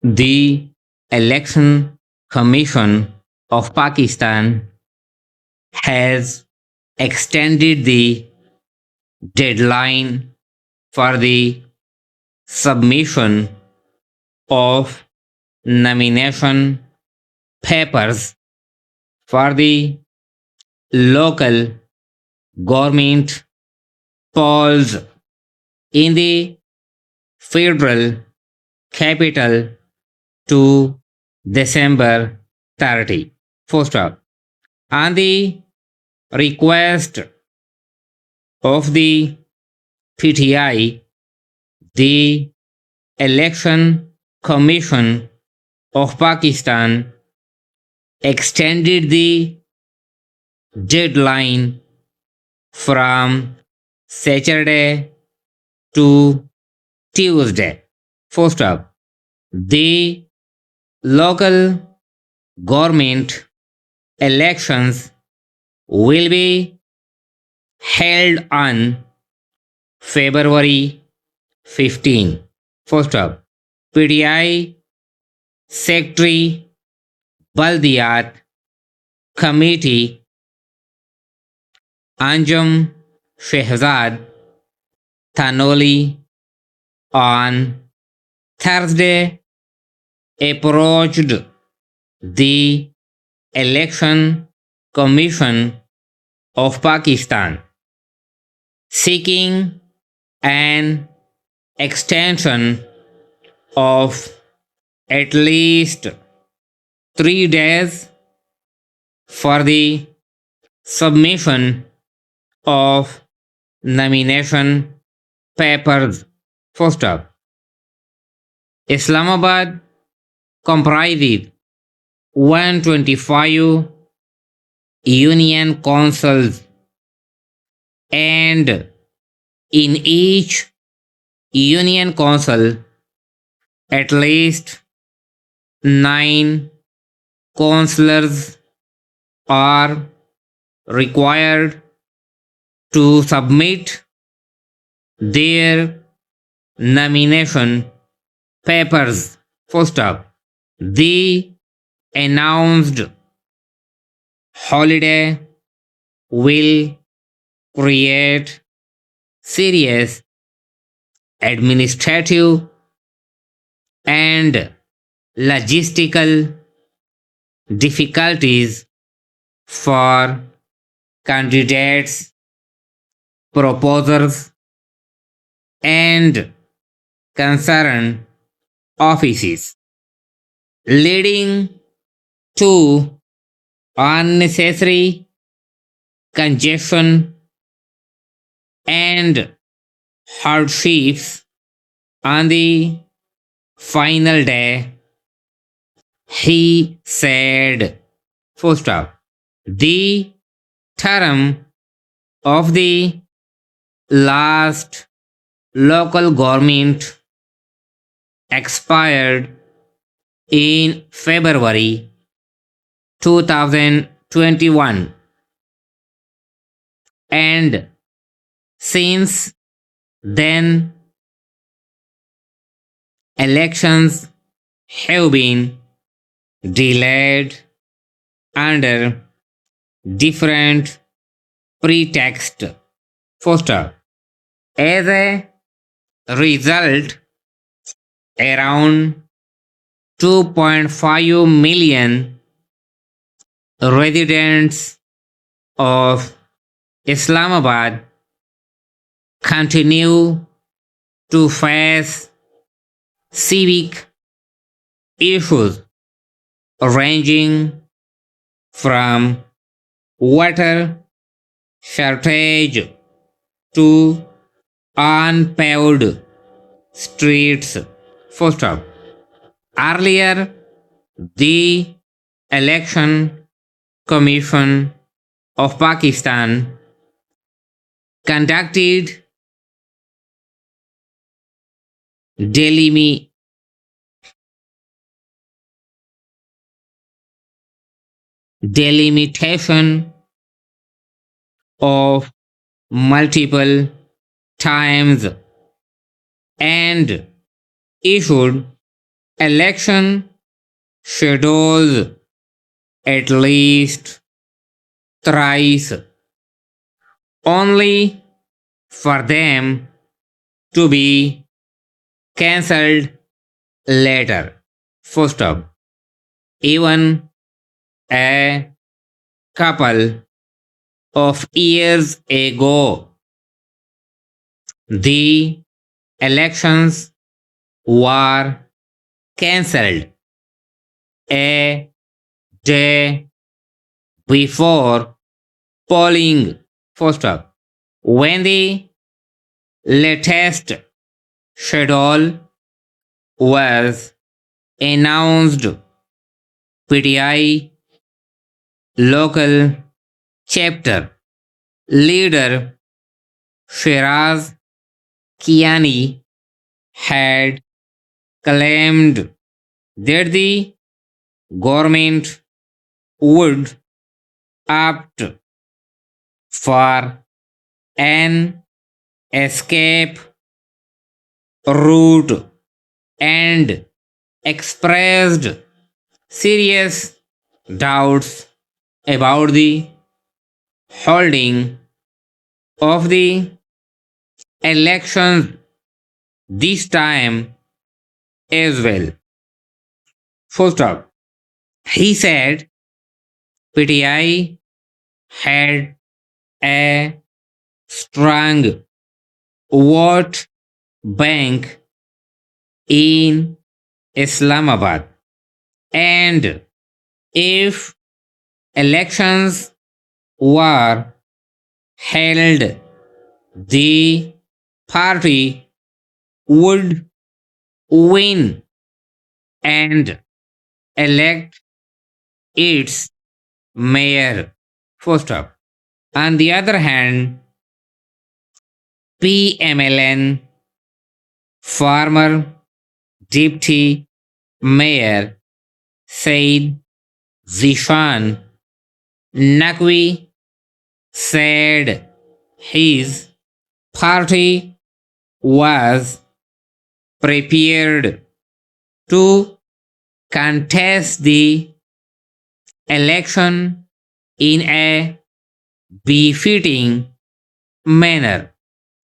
The Election Commission of Pakistan has extended the deadline for the submission of nomination papers for the local government polls in the federal capital to December 30. First off, on the request of the PTI, the Election Commission of Pakistan extended the deadline from Saturday to Tuesday. First up, the local government elections will be held on February 15. First up, PTI Secretary Baldiat Committee Anjum Shehzad Thanoli on Thursday approached the Election Commission of Pakistan seeking an extension of at least 3 days for the submission of nomination papers. First up, Islamabad comprises 125 union councils, and in each union council, at least 9 councillors are required to submit their nomination papers. First up, the announced holiday will create serious administrative and logistical difficulties for candidates, proposers, and concerned offices, leading to unnecessary congestion and hardships on the final day, he said. First up, the term of the last local government expired in February 2021, and since then elections have been delayed under different pretext. First up, as a result, around 2.5 million residents of Islamabad continue to face civic issues ranging from water shortage to unpaved streets. First up, earlier the Election Commission of Pakistan conducted delimi- delimitation of multiple times and issued election schedules at least thrice, only for them to be cancelled later. Full stop. Even a couple of years ago, the elections were cancelled a day before polling. Full stop. When the latest schedule was announced, PTI local chapter leader Shiraz Kiani had claimed that the government would opt for an escape route and expressed serious doubts about the holding of the elections this time as well. Full stop. He said PTI had a strong vote bank in Islamabad, and if elections were held, the party would win and elect its mayor. Full stop. On the other hand, PMLN former deputy mayor Said Zishan Naqvi said his party was prepared to contest the election in a befitting manner.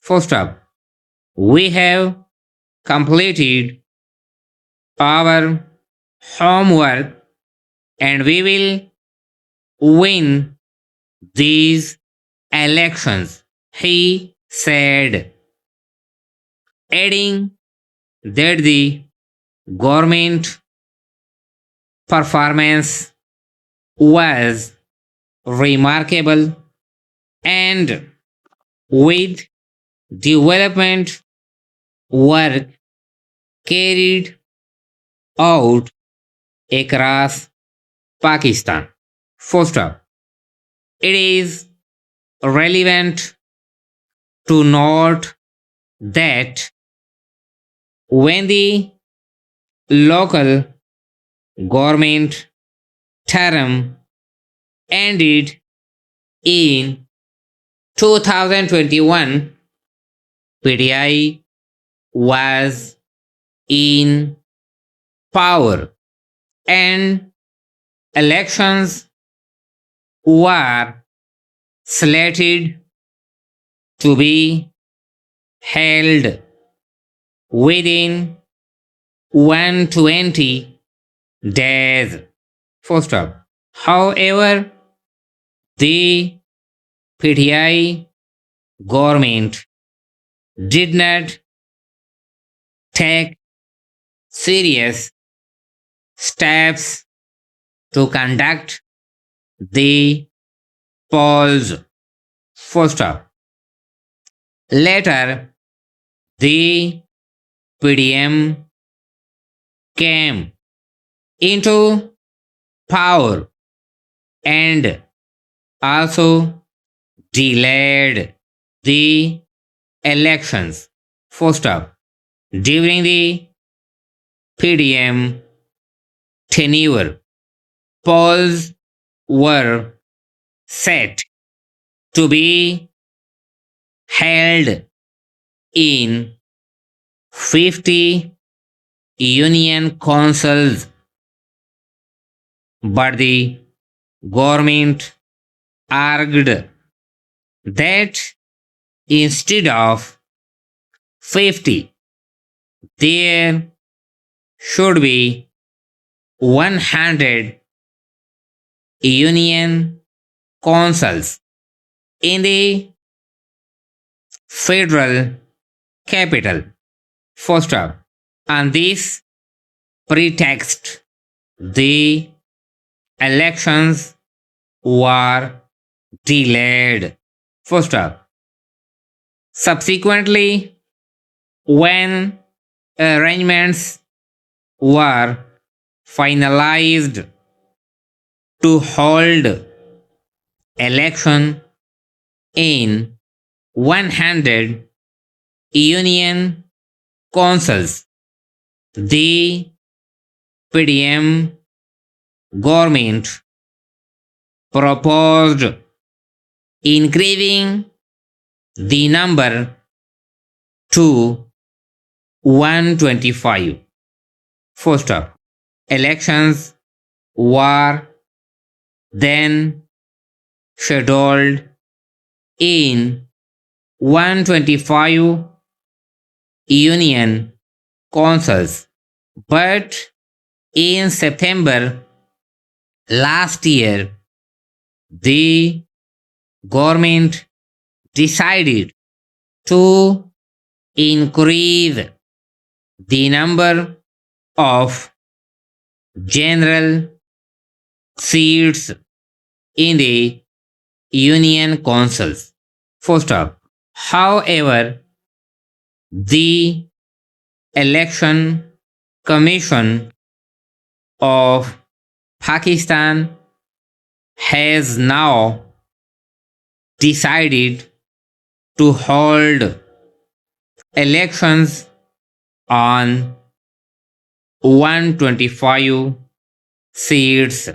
First up, we have completed our homework and we will win these elections, he said, adding that the government performance was remarkable and with development work carried out across Pakistan. First up, it is relevant to note that when the local government term ended in 2021, PTI was in power and elections were slated to be held within 120 days. First up. However, the PTI government did not take serious steps to conduct the polls. First up. Later, the PDM came into power and also delayed the elections. First up, during the PDM tenure, polls were set to be held in 50 union councils, but the government argued that instead of 50, there should be 100 union councils in the federal capital. First up, on this pretext, the elections were delayed. First up, subsequently, when arrangements were finalized to hold election in 100 union councils, the PDM government proposed increasing the number to 125. First up, elections were then scheduled in 125 union councils, but in September last year, the government decided to increase the number of general seats in the union councils. First up, however, the election commission of Pakistan has now decided to hold elections on 125 seats